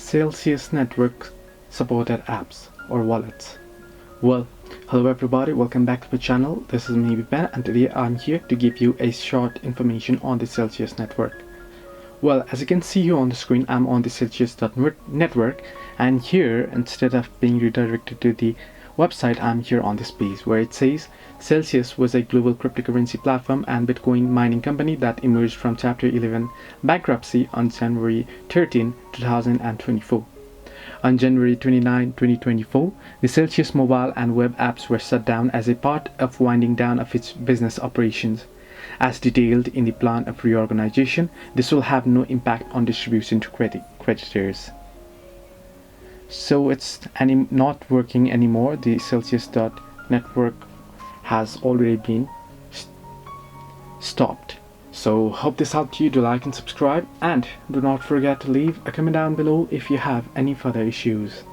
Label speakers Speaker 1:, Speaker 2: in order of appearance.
Speaker 1: Celsius network supported apps or wallets. Well, hello everybody, welcome back to the channel. This is me Ben, and today I'm here to give you a short information on the Celsius network. Well, as you can see here on the screen, I'm on the Celsius.network, and here, instead of being redirected to the website, I'm here on this page where it says Celsius was a global cryptocurrency platform and Bitcoin mining company that emerged from Chapter 11 bankruptcy on January 13, 2024. On January 29, 2024, the Celsius mobile and web apps were shut down as a part of winding down of its business operations. As detailed in the plan of reorganization, this will have no impact on distribution to creditors. So it's not working anymore. The Celsius.network has already been stopped. So hope this helped you. Do like and subscribe, and do not forget to leave a comment down below if you have any further issues.